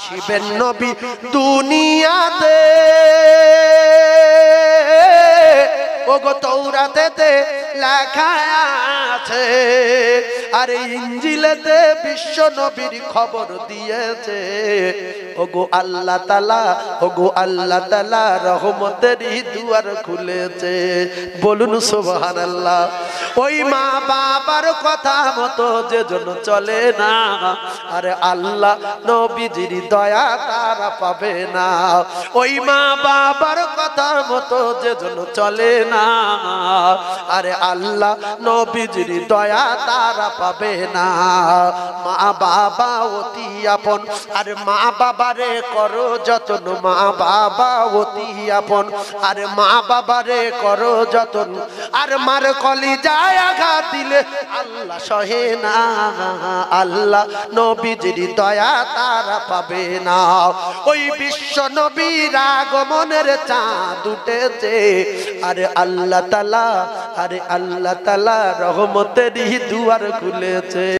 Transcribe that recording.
আসিবেন নবী দুনিয়াতে ওগো তাওরাতেতে লেখা আছে আর ইনজিলেতে বিশ্ব নবীর খবর দিয়েছে ওগো আল্লাহ তাআলা রহমতেরই দুয়ার খুলেছে বলুন সুবহানাল্লাহ ওই মা বাবার কথা মতো যে জন চলে না আরে আল্লাহ নবীজির দয়া তারা পাবে না ওই মা বাবার কথা মতো যে জন চলে না আরে আল্লাহ নবীজির দয়া তারা পাবে না মা বাবা অতি আপন আর মা বাবারে করো যতন মা বাবা অতি আপন আর মা বাবারে করো যতন আর মার কলিজায় আঘাত দিলে আল্লাহ সহে না আল্লাহ নবীজির দয়া তারা পাবে না ওই বিশ্ব নবীর আগমনের চাঁদ উঠেছে আরে আল্লাহ তাআলা রহমতেরই দুয়ার খুলেছে।